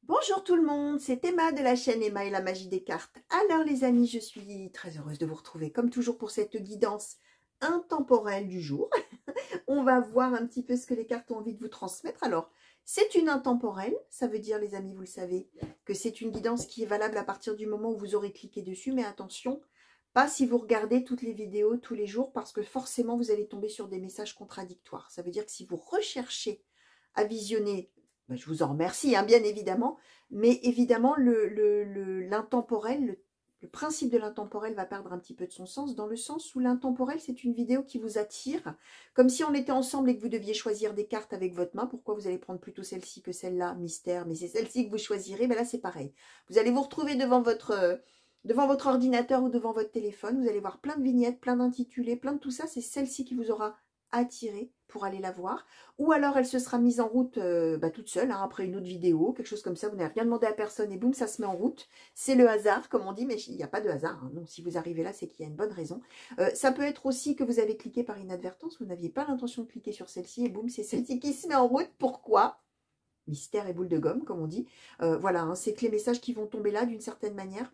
Bonjour tout le monde, c'est Emma de la chaîne Emma et la magie des cartes. Alors les amis, je suis très heureuse de vous retrouver comme toujours pour cette guidance intemporelle du jour. On va voir un petit peu ce que les cartes ont envie de vous transmettre. Alors, c'est une intemporelle, ça veut dire les amis, vous le savez, que c'est une guidance qui est valable à partir du moment où vous aurez cliqué dessus. Mais attention, pas si vous regardez toutes les vidéos tous les jours parce que forcément vous allez tomber sur des messages contradictoires. Ça veut dire que si vous recherchez à visionner, ben, je vous en remercie, hein, bien évidemment, mais évidemment l'intemporel, le principe de l'intemporel va perdre un petit peu de son sens, dans le sens où l'intemporel, c'est une vidéo qui vous attire, comme si on était ensemble et que vous deviez choisir des cartes avec votre main. Pourquoi vous allez prendre plutôt celle-ci que celle-là, mystère, mais c'est celle-ci que vous choisirez. Ben là, c'est pareil. Vous allez vous retrouver devant votre ordinateur ou devant votre téléphone. Vous allez voir plein de vignettes, plein d'intitulés, plein de tout ça. C'est celle-ci qui vous aura attiré pour aller la voir. Ou alors, elle se sera mise en route toute seule, hein, après une autre vidéo, quelque chose comme ça. Vous n'avez rien demandé à personne et boum, ça se met en route. C'est le hasard, comme on dit, mais il n'y a pas de hasard. Hein. Donc, si vous arrivez là, c'est qu'il y a une bonne raison. Ça peut être aussi que vous avez cliqué par inadvertance. Vous n'aviez pas l'intention de cliquer sur celle-ci et boum, c'est celle-ci qui se met en route. Pourquoi ? Mystère et boule de gomme, comme on dit. Voilà, hein, c'est que les messages qui vont tomber là, d'une certaine manière,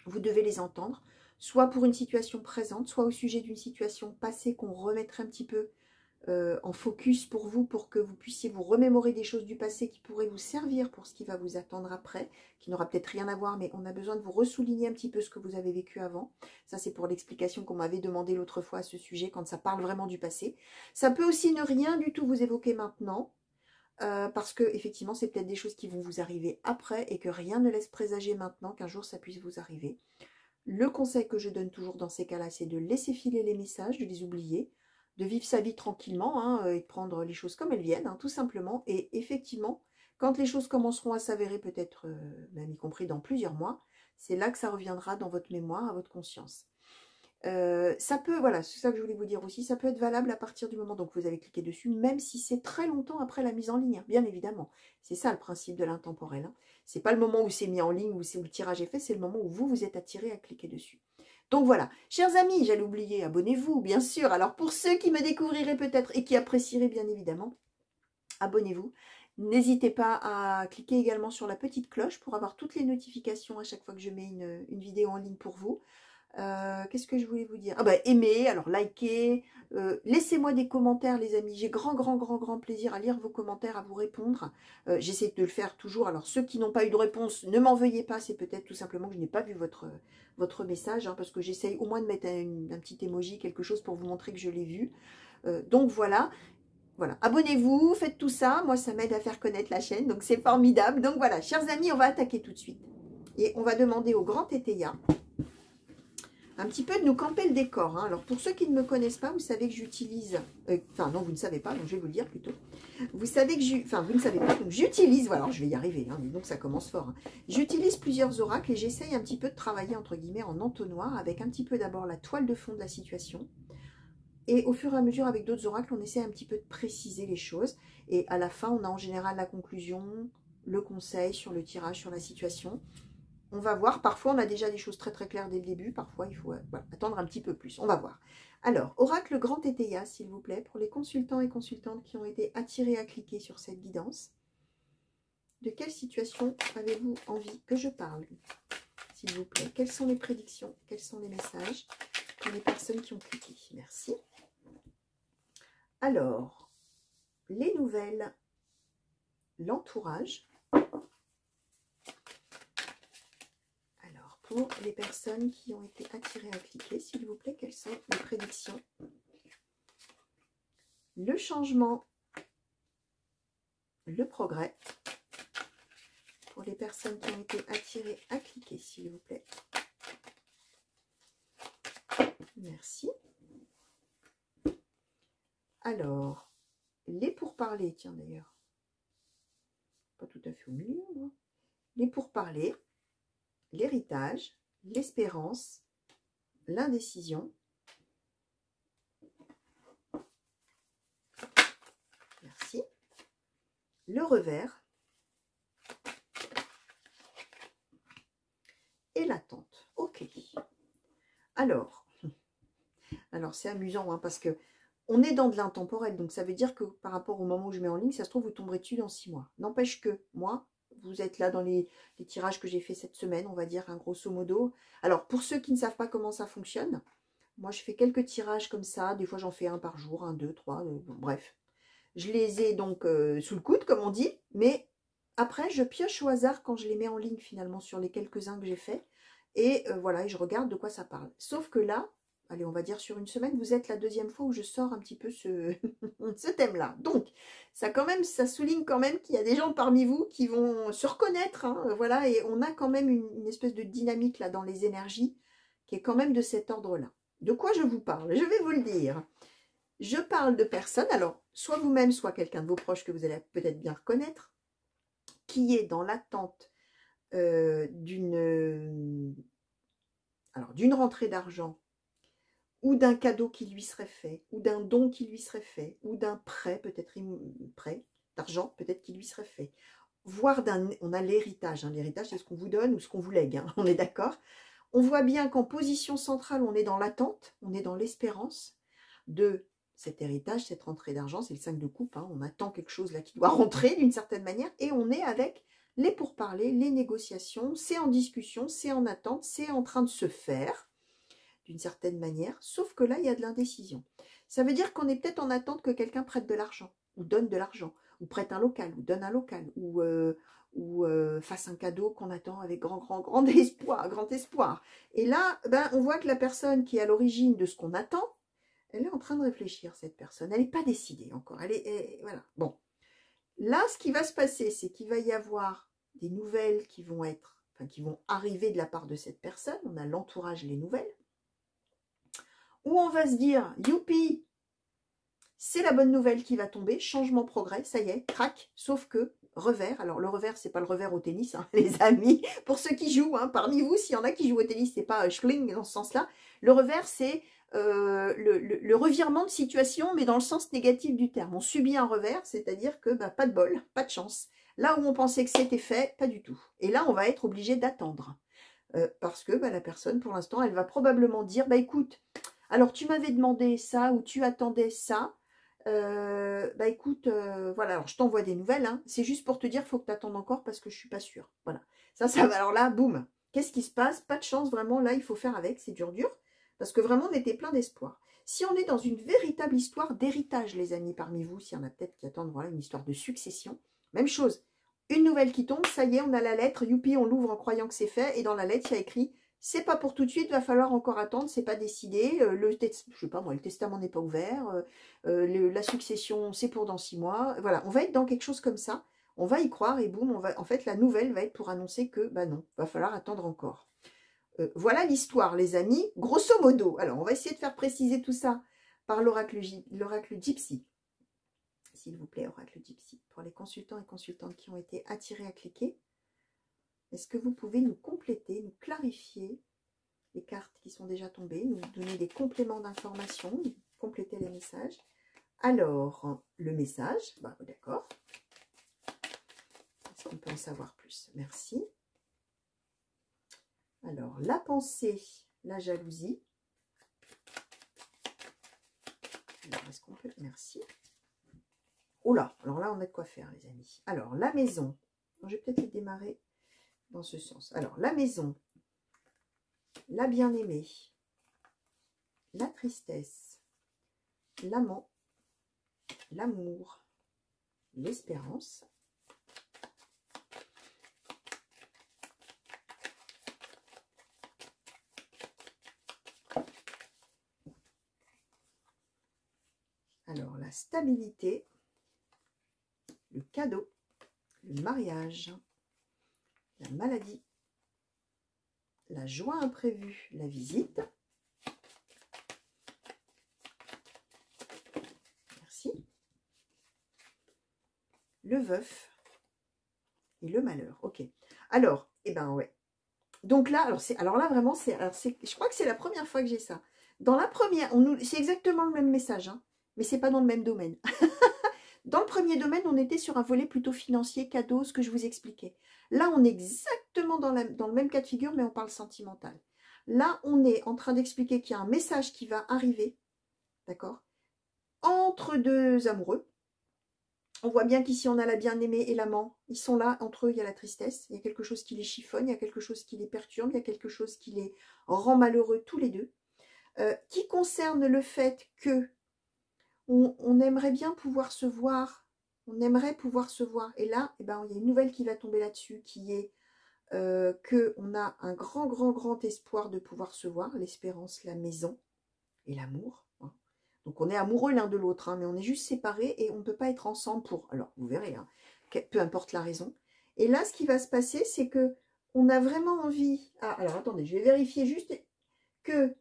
vous devez les entendre, soit pour une situation présente, soit au sujet d'une situation passée qu'on remettrait un petit peu en focus pour vous, pour que vous puissiez vous remémorer des choses du passé qui pourraient vous servir pour ce qui va vous attendre après, qui n'aura peut-être rien à voir, mais on a besoin de vous ressouligner un petit peu ce que vous avez vécu avant. Ça, c'est pour l'explication qu'on m'avait demandé l'autre fois à ce sujet, quand ça parle vraiment du passé. Ça peut aussi ne rien du tout vous évoquer maintenant, parce que effectivement, c'est peut-être des choses qui vont vous arriver après et que rien ne laisse présager maintenant qu'un jour ça puisse vous arriver. Le conseil que je donne toujours dans ces cas-là, c'est de laisser filer les messages, de les oublier, de vivre sa vie tranquillement, hein, et de prendre les choses comme elles viennent, hein, tout simplement. Et effectivement, quand les choses commenceront à s'avérer, peut-être même y compris dans plusieurs mois, c'est là que ça reviendra dans votre mémoire, à votre conscience. Ça peut, voilà, c'est ça que je voulais vous dire aussi, ça peut être valable à partir du moment donc vous avez cliqué dessus, même si c'est très longtemps après la mise en ligne, hein, bien évidemment. C'est ça le principe de l'intemporel. Hein. C'est pas le moment où c'est mis en ligne, où le tirage est fait, c'est le moment où vous êtes attiré à cliquer dessus. Donc voilà, chers amis, j'allais oublier, abonnez-vous, bien sûr. Alors pour ceux qui me découvriraient peut-être et qui apprécieraient bien évidemment, abonnez-vous. N'hésitez pas à cliquer également sur la petite cloche pour avoir toutes les notifications à chaque fois que je mets une vidéo en ligne pour vous. Qu'est-ce que je voulais vous dire? Ah bah, aimez, alors likez, laissez-moi des commentaires les amis, j'ai grand plaisir à lire vos commentaires, à vous répondre. J'essaie de le faire toujours, alors ceux qui n'ont pas eu de réponse, ne m'en veuillez pas, c'est peut-être tout simplement que je n'ai pas vu votre message, hein, parce que j'essaye au moins de mettre un petit emoji, quelque chose pour vous montrer que je l'ai vu. Donc voilà. Voilà, abonnez-vous, faites tout ça, moi ça m'aide à faire connaître la chaîne, donc c'est formidable. Donc voilà, chers amis, on va attaquer tout de suite. Et on va demander au grand Tétéia un petit peu de nous camper le décor. Hein. Alors, pour ceux qui ne me connaissent pas, vous savez que j'utilise... Enfin, non, vous ne savez pas, donc je vais vous le dire plutôt. Vous savez que enfin, vous ne savez pas, donc j'utilise... Voilà, alors je vais y arriver, hein, donc ça commence fort. Hein. J'utilise plusieurs oracles et j'essaye un petit peu de travailler, entre guillemets, en entonnoir, avec un petit peu d'abord la toile de fond de la situation. Et au fur et à mesure, avec d'autres oracles, on essaie un petit peu de préciser les choses. Et à la fin, on a en général la conclusion, le conseil sur le tirage, sur la situation. On va voir, parfois on a déjà des choses très claires dès le début, parfois il faut attendre un petit peu plus, on va voir. Alors, oracle grand Tétéia, s'il vous plaît, pour les consultants et consultantes qui ont été attirés à cliquer sur cette guidance. De quelle situation avez-vous envie que je parle, s'il vous plaît? Quelles sont les prédictions? Quels sont les messages pour les personnes qui ont cliqué? Merci. Alors, les nouvelles, l'entourage. Pour les personnes qui ont été attirées à cliquer, s'il vous plaît, quelles sont les prédictions? Le changement, le progrès. Pour les personnes qui ont été attirées à cliquer, s'il vous plaît. Merci. Alors, les pourparlers, tiens d'ailleurs. Pas tout à fait au milieu, moi. Les pourparlers. L'héritage, l'espérance, l'indécision. Merci. Le revers. Et l'attente. Ok. Alors c'est amusant, hein, parce que on est dans de l'intemporel. Donc ça veut dire que par rapport au moment où je mets en ligne, ça se trouve, vous tomberez dessus dans 6 mois. N'empêche que moi, vous êtes là dans les tirages que j'ai fait cette semaine, on va dire, hein, grosso modo. Alors, pour ceux qui ne savent pas comment ça fonctionne, moi, je fais quelques tirages comme ça. Des fois, j'en fais un par jour, un, deux, trois, bon, bref. Je les ai donc sous le coude, comme on dit, mais après, je pioche au hasard quand je les mets en ligne, finalement, sur les quelques-uns que j'ai fait. Et voilà, et je regarde de quoi ça parle. Sauf que là, allez, on va dire sur une semaine, vous êtes la deuxième fois où je sors un petit peu ce, ce thème-là. Donc, ça souligne quand même qu'il y a des gens parmi vous qui vont se reconnaître, hein, voilà, et on a quand même une espèce de dynamique là dans les énergies qui est quand même de cet ordre-là. De quoi je vous parle? Je vais vous le dire. Je parle de personnes, alors, soit vous-même, soit quelqu'un de vos proches que vous allez peut-être bien reconnaître, qui est dans l'attente d'une rentrée d'argent, ou d'un cadeau qui lui serait fait, ou d'un don qui lui serait fait, ou d'un prêt, peut-être prêt d'argent, peut-être qui lui serait fait. Voire on a l'héritage, hein. L'héritage c'est ce qu'on vous donne ou ce qu'on vous lègue, hein. On est d'accord. On voit bien qu'en position centrale, on est dans l'attente, on est dans l'espérance de cet héritage, cette rentrée d'argent, c'est le 5 de coupe, hein. On attend quelque chose là qui doit rentrer d'une certaine manière, et on est avec les pourparlers, les négociations, c'est en discussion, c'est en attente, c'est en train de se faire, d'une certaine manière, sauf que là, il y a de l'indécision. Ça veut dire qu'on est peut-être en attente que quelqu'un prête de l'argent, ou donne de l'argent, ou prête un local, ou donne un local, ou fasse un cadeau qu'on attend avec grand espoir. Et là, ben, on voit que la personne qui est à l'origine de ce qu'on attend, elle est en train de réfléchir, cette personne. Elle n'est pas décidée encore. Voilà. Bon. Là, ce qui va se passer, c'est qu'il va y avoir des nouvelles qui vont arriver de la part de cette personne. On a l'entourage, les nouvelles. Où on va se dire, youpi, c'est la bonne nouvelle qui va tomber, changement, progrès, ça y est, crac, sauf que, revers, alors le revers, c'est pas le revers au tennis, hein, les amis, pour ceux qui jouent, hein, parmi vous, s'il y en a qui jouent au tennis, c'est pas schling dans ce sens-là, le revers, c'est le revirement de situation, mais dans le sens négatif du terme. On subit un revers, c'est-à-dire que, bah, pas de bol, pas de chance. Là où on pensait que c'était fait, pas du tout. Et là, on va être obligé d'attendre. Parce que bah, la personne, pour l'instant, elle va probablement dire, bah écoute, alors tu m'avais demandé ça ou tu attendais ça, bah écoute, voilà, alors je t'envoie des nouvelles, hein, c'est juste pour te dire, il faut que tu attendes encore parce que je suis pas sûre. Voilà, ça va, alors là, boum, qu'est-ce qui se passe? Pas de chance, vraiment, là, il faut faire avec, c'est dur, parce que vraiment, on était plein d'espoir. Si on est dans une véritable histoire d'héritage, les amis, parmi vous, s'il y en a peut-être qui attendent, voilà, une histoire de succession, même chose. Une nouvelle qui tombe, ça y est, on a la lettre, youpi, on l'ouvre en croyant que c'est fait, et dans la lettre, il y a écrit, c'est pas pour tout de suite, va falloir encore attendre, c'est pas décidé, je sais pas moi, le testament n'est pas ouvert, la succession, c'est pour dans 6 mois, voilà, on va être dans quelque chose comme ça, on va y croire, et boum, en fait, la nouvelle va être pour annoncer que, bah non, va falloir attendre encore. Voilà l'histoire, les amis, grosso modo. Alors, on va essayer de faire préciser tout ça par l'oracle Gypsy. S'il vous plaît, oracle Gypsy. Pour les consultants et consultantes qui ont été attirés à cliquer, est-ce que vous pouvez nous compléter, nous clarifier les cartes qui sont déjà tombées, nous donner des compléments d'informations, compléter les messages? Alors, le message, bah, d'accord. Est-ce qu'on peut en savoir plus? Merci. Alors, la pensée, la jalousie. Alors, est-ce qu'on peut... Merci. Oh là, alors là, on a de quoi faire, les amis. Alors, la maison. Je vais peut-être démarrer dans ce sens. Alors, la maison, la bien-aimée, la tristesse, l'amant, l'amour, l'espérance, alors la stabilité, le cadeau, le mariage, la maladie, la joie imprévue, la visite. Merci. Le veuf et le malheur. Ok. Alors, eh ben ouais. Donc là, alors là vraiment, je crois que c'est la première fois que j'ai ça. Dans la première, c'est exactement le même message, hein, mais c'est pas dans le même domaine. Dans le premier domaine, on était sur un volet plutôt financier, cadeau, ce que je vous expliquais. Là, on est exactement dans le même cas de figure, mais on parle sentimental. Là, on est en train d'expliquer qu'il y a un message qui va arriver, d'accord, entre deux amoureux, On voit bien qu'ici, on a la bien-aimée et l'amant. Ils sont là, entre eux, il y a la tristesse. Il y a quelque chose qui les chiffonne, il y a quelque chose qui les perturbe, il y a quelque chose qui les rend malheureux tous les deux. Qui concerne le fait que on aimerait bien pouvoir se voir. On aimerait pouvoir se voir. Et là, eh ben, il y a une nouvelle qui va tomber là-dessus, qui est qu'on a un grand, grand, grand espoir de pouvoir se voir. L'espérance, la maison et l'amour. Hein. Donc, on est amoureux l'un de l'autre, hein, mais on est juste séparés et on ne peut pas être ensemble pour... Alors, vous verrez, hein, peu importe la raison. Et là, ce qui va se passer, c'est que on a vraiment envie... Ah, alors, attendez, je vais vérifier juste que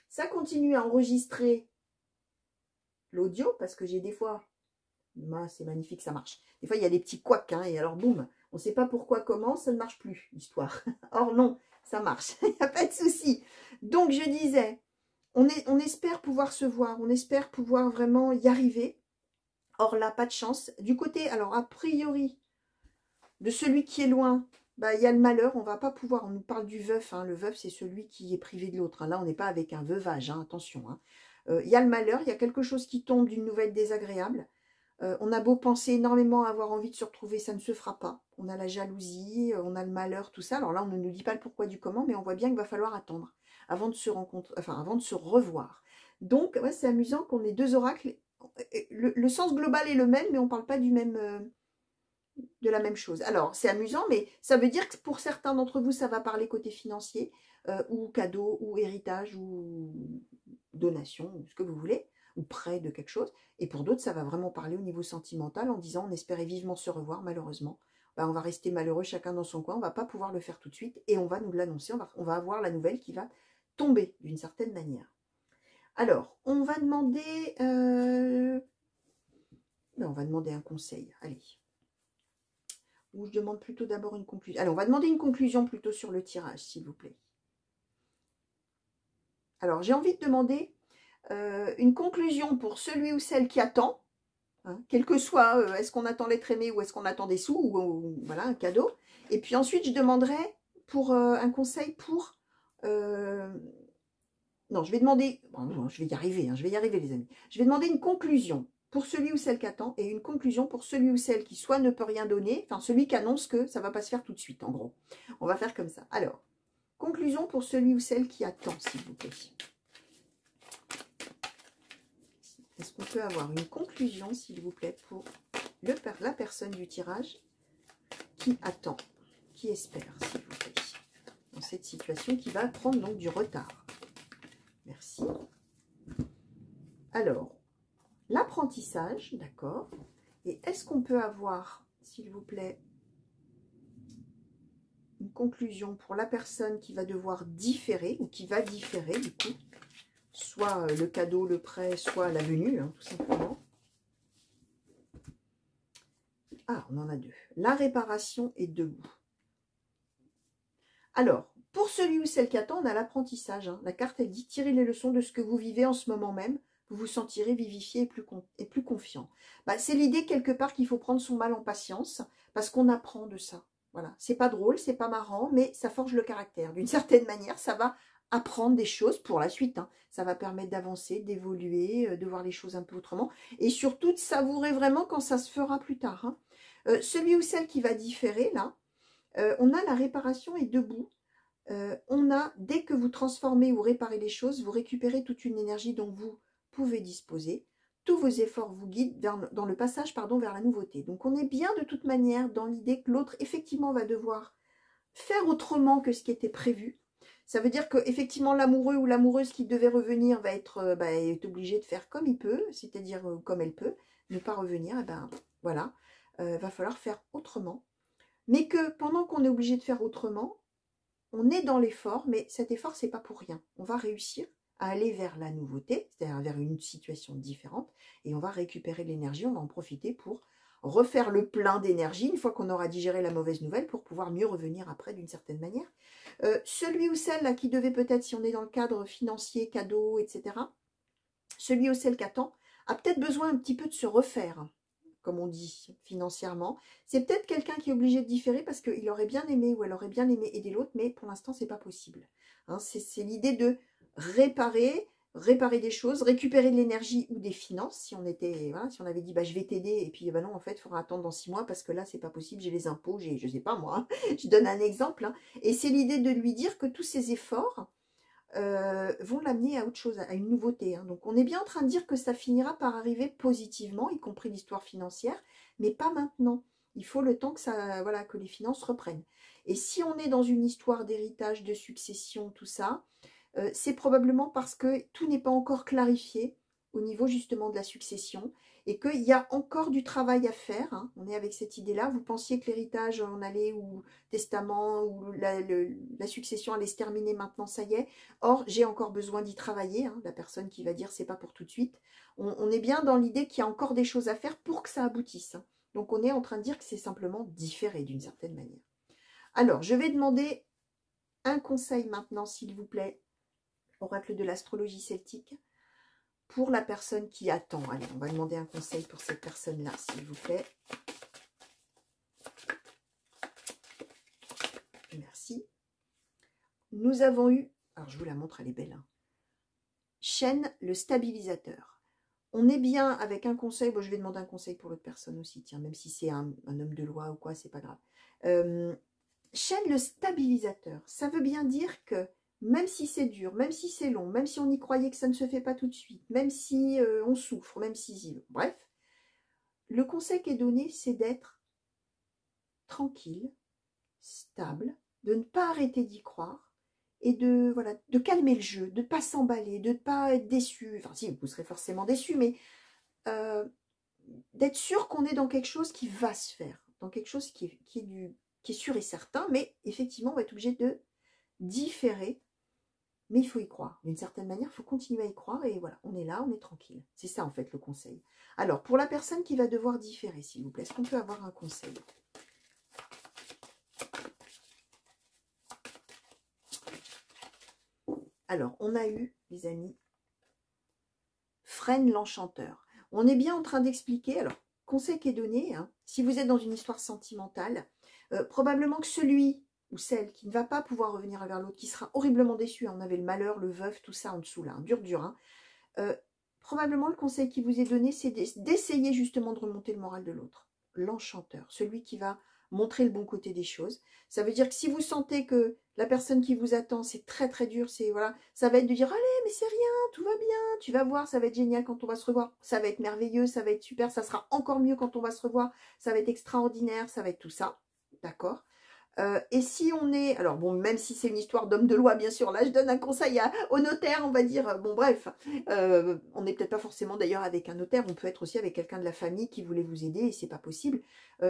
ça continue à enregistrer l'audio, parce que j'ai des fois... C'est magnifique, ça marche. Des fois, il y a des petits couacs, hein, et alors, boum, on ne sait pas pourquoi, comment, ça ne marche plus, l'histoire. Or, non, ça marche, il n'y a pas de souci. Donc, je disais, on espère pouvoir se voir, on espère pouvoir vraiment y arriver. Or, là, pas de chance. Du côté, alors, a priori, de celui qui est loin, bah, il y a le malheur, on ne va pas pouvoir, on nous parle du veuf, hein, le veuf, c'est celui qui est privé de l'autre. Hein. Là, on n'est pas avec un veuvage, hein, attention. Hein. Il y a le malheur, il y a quelque chose qui tombe d'une nouvelle désagréable. On a beau penser énormément à avoir envie de se retrouver, ça ne se fera pas. On a la jalousie, on a le malheur, tout ça. Alors là, on ne nous dit pas le pourquoi du comment, mais on voit bien qu'il va falloir attendre avant de se rencontrer, enfin avant de se revoir. Donc, ouais, c'est amusant qu'on ait deux oracles. Le sens global est le même, mais on ne parle pas du même, de la même chose. Alors, c'est amusant, mais ça veut dire que pour certains d'entre vous, ça va parler côté financier, ou cadeau, ou héritage, ou donation, ou ce que vous voulez, ou prêt de quelque chose. Et pour d'autres, ça va vraiment parler au niveau sentimental en disant on espérait vivement se revoir, malheureusement. Ben, on va rester malheureux chacun dans son coin, on ne va pas pouvoir le faire tout de suite et on va nous l'annoncer, on va avoir la nouvelle qui va tomber d'une certaine manière. Alors, on va demander on va demander un conseil, allez. Ou je demande plutôt d'abord une conclusion. Allez, on va demander une conclusion plutôt sur le tirage, s'il vous plaît. Alors, j'ai envie de demander une conclusion pour celui ou celle qui attend, hein, quel que soit, est-ce qu'on attend l'être aimé ou est-ce qu'on attend des sous, ou voilà, un cadeau. Et puis ensuite, je demanderai pour un conseil pour... non, je vais demander... Bon, je vais y arriver, hein, je vais y arriver les amis. Je vais demander une conclusion pour celui ou celle qui attend et une conclusion pour celui ou celle qui soit ne peut rien donner, enfin celui qui annonce que ça ne va pas se faire tout de suite, en gros. On va faire comme ça. Alors, conclusion pour celui ou celle qui attend, s'il vous plaît. Est-ce qu'on peut avoir une conclusion, s'il vous plaît, pour la personne du tirage qui attend, qui espère, s'il vous plaît, dans cette situation qui va prendre donc du retard. Merci. Alors, l'apprentissage, d'accord. Et est-ce qu'on peut avoir, s'il vous plaît, une conclusion pour la personne qui va devoir différer, ou qui va différer, du coup, soit le cadeau, le prêt, soit la venue, hein, tout simplement. Ah, on en a deux. La réparation est debout. Alors, pour celui ou celle qui attend, on a l'apprentissage. Hein. La carte, elle dit, tirez les leçons de ce que vous vivez en ce moment même. Vous vous sentirez vivifié et plus confiant. Bah, c'est l'idée, quelque part, qu'il faut prendre son mal en patience, parce qu'on apprend de ça. Voilà. C'est pas drôle, c'est pas marrant, mais ça forge le caractère. D'une certaine manière, ça va apprendre des choses pour la suite. Hein. Ça va permettre d'avancer, d'évoluer, de voir les choses un peu autrement. Et surtout, de savourer vraiment quand ça se fera plus tard. Hein. Celui ou celle qui va différer, là, on a la réparation est debout. On a, dès que vous transformez ou réparez les choses, vous récupérez toute une énergie dont vous pouvez disposer. Tous vos efforts vous guident dans le passage vers la nouveauté. Donc on est bien de toute manière dans l'idée que l'autre effectivement va devoir faire autrement que ce qui était prévu. Ça veut dire qu'effectivement l'amoureux ou l'amoureuse qui devait revenir va être est obligé de faire comme il peut, c'est-à-dire comme elle peut, ne pas revenir, et ben voilà, va falloir faire autrement. Mais que pendant qu'on est obligé de faire autrement, on est dans l'effort, mais cet effort, c'est pas pour rien. On va réussir à aller vers la nouveauté, c'est-à-dire vers une situation différente, et on va récupérer de l'énergie, on va en profiter pour refaire le plein d'énergie une fois qu'on aura digéré la mauvaise nouvelle pour pouvoir mieux revenir après d'une certaine manière. Celui ou celle là qui devait peut-être, si on est dans le cadre financier, cadeau, etc., celui ou celle qui attend a peut-être besoin un petit peu de se refaire, comme on dit, financièrement. C'est peut-être quelqu'un qui est obligé de différer parce qu'il aurait bien aimé ou elle aurait bien aimé aider l'autre, mais pour l'instant, c'est pas possible. Hein, c'est l'idée de réparer, réparer des choses, récupérer de l'énergie ou des finances, si on était, voilà, si on avait dit bah, je vais t'aider, et puis bah non, en fait, il faudra attendre dans 6 mois parce que là, c'est pas possible, j'ai les impôts, j'ai, je sais pas moi, hein, je donne un exemple, hein, et c'est l'idée de lui dire que tous ces efforts vont l'amener à autre chose, à une nouveauté. Hein. Donc on est bien en train de dire que ça finira par arriver positivement, y compris l'histoire financière, mais pas maintenant. Il faut le temps que ça, voilà, que les finances reprennent. Et si on est dans une histoire d'héritage, de succession, tout ça, c'est probablement parce que tout n'est pas encore clarifié au niveau justement de la succession et qu'il y a encore du travail à faire. Hein. On est avec cette idée-là. Vous pensiez que l'héritage en allait ou testament ou la succession allait se terminer maintenant, ça y est. Or, j'ai encore besoin d'y travailler. Hein. La personne qui va dire c'est pas pour tout de suite. On est bien dans l'idée qu'il y a encore des choses à faire pour que ça aboutisse. Hein. Donc, on est en train de dire que c'est simplement différé d'une certaine manière. Alors, je vais demander un conseil maintenant, s'il vous plaît, oracle de l'astrologie celtique, pour la personne qui attend. Allez, on va demander un conseil pour cette personne-là, s'il vous plaît. Merci. Nous avons eu, alors je vous la montre, elle est belle, hein. Chêne, le stabilisateur. On est bien avec un conseil, bon je vais demander un conseil pour l'autre personne aussi, tiens, même si c'est un homme de loi ou quoi, c'est pas grave. Chêne, le stabilisateur, ça veut bien dire que même si c'est dur, même si c'est long, même si on y croyait que ça ne se fait pas tout de suite, même si on souffre, même si... Bref, le conseil qui est donné, c'est d'être tranquille, stable, de ne pas arrêter d'y croire et de, voilà, de calmer le jeu, de ne pas s'emballer, de ne pas être déçu. Enfin si, vous serez forcément déçu, mais d'être sûr qu'on est dans quelque chose qui va se faire, dans quelque chose qui est sûr et certain, mais effectivement, on va être obligé de différer. Mais il faut y croire. D'une certaine manière, il faut continuer à y croire et voilà, on est là, on est tranquille. C'est ça en fait le conseil. Alors, pour la personne qui va devoir différer, s'il vous plaît, est-ce qu'on peut avoir un conseil? Alors, on a eu, les amis, Freine l'enchanteur. On est bien en train d'expliquer, alors, conseil qui est donné, hein, si vous êtes dans une histoire sentimentale, probablement que celui ou celle qui ne va pas pouvoir revenir vers l'autre, qui sera horriblement déçu, hein, on avait le malheur, le veuf, tout ça en dessous là, hein, dur, hein, probablement le conseil qui vous est donné, c'est d'essayer justement de remonter le moral de l'autre. L'enchanteur, celui qui va montrer le bon côté des choses. Ça veut dire que si vous sentez que la personne qui vous attend, c'est très très dur, c'est voilà, ça va être de dire allez, mais c'est rien, tout va bien, tu vas voir, ça va être génial quand on va se revoir, ça va être merveilleux, ça va être super, ça sera encore mieux quand on va se revoir, ça va être extraordinaire, ça va être tout ça, d'accord? Et si on est, alors bon, même si c'est une histoire d'homme de loi, bien sûr, là je donne un conseil au notaire, on va dire, bon bref, on n'est peut-être pas forcément d'ailleurs avec un notaire, on peut être aussi avec quelqu'un de la famille qui voulait vous aider et c'est pas possible.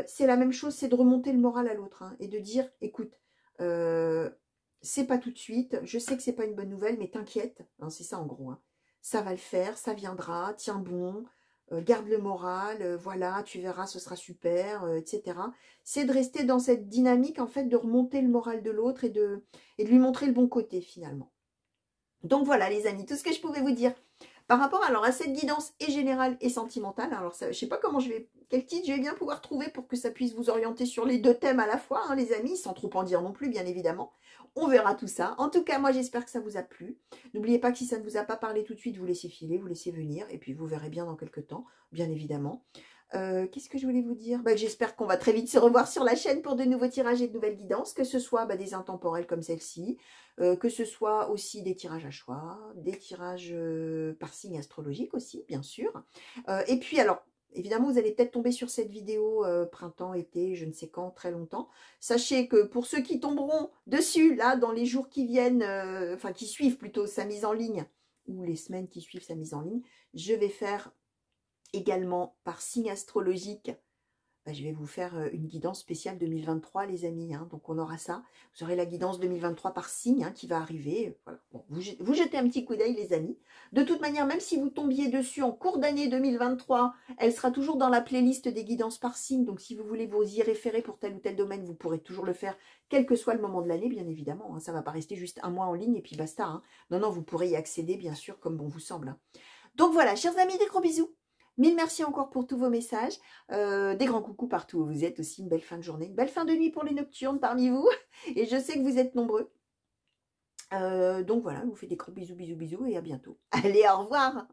C'est la même chose, c'est de remonter le moral à l'autre, hein, et de dire, écoute, c'est pas tout de suite, je sais que c'est pas une bonne nouvelle, mais t'inquiète, hein, c'est ça en gros, hein, ça va le faire, ça viendra, tiens bon, garde le moral, voilà, tu verras, ce sera super, etc. C'est de rester dans cette dynamique, en fait, de remonter le moral de l'autre et de lui montrer le bon côté, finalement. Donc voilà, les amis, tout ce que je pouvais vous dire par rapport alors à cette guidance et générale et sentimentale. Alors, ça, je sais pas comment quel titre je vais bien pouvoir trouver pour que ça puisse vous orienter sur les deux thèmes à la fois, hein, les amis, sans trop en dire non plus, bien évidemment. On verra tout ça. En tout cas, moi, j'espère que ça vous a plu. N'oubliez pas que si ça ne vous a pas parlé tout de suite, vous laissez filer, vous laissez venir, et puis vous verrez bien dans quelques temps, bien évidemment. Qu'est-ce que je voulais vous dire? J'espère qu'on va très vite se revoir sur la chaîne pour de nouveaux tirages et de nouvelles guidances, que ce soit des intemporels comme celle-ci, que ce soit aussi des tirages à choix, des tirages par signe astrologique aussi, bien sûr. Et puis alors, évidemment, vous allez peut-être tomber sur cette vidéo printemps, été, je ne sais quand, très longtemps. Sachez que pour ceux qui tomberont dessus, là, dans les jours qui viennent, enfin qui suivent plutôt sa mise en ligne, ou les semaines qui suivent sa mise en ligne, je vais faire également par signe astrologique, je vais vous faire une guidance spéciale 2023, les amis. Hein, donc, on aura ça. Vous aurez la guidance 2023 par signe hein, qui va arriver. Voilà. Bon, vous jetez un petit coup d'œil, les amis. De toute manière, même si vous tombiez dessus en cours d'année 2023, elle sera toujours dans la playlist des guidances par signe. Donc, si vous voulez vous y référer pour tel ou tel domaine, vous pourrez toujours le faire, quel que soit le moment de l'année, bien évidemment. Hein, ça ne va pas rester juste un mois en ligne et puis basta. Hein. Non, non, vous pourrez y accéder, bien sûr, comme bon vous semble. Hein. Donc, voilà, chers amis, des gros bisous. Mille merci encore pour tous vos messages. Des grands coucous partout où vous êtes aussi. Une belle fin de journée. Une belle fin de nuit pour les nocturnes parmi vous. Et je sais que vous êtes nombreux. Donc voilà, je vous fais des gros bisous, bisous, bisous et à bientôt. Allez, au revoir!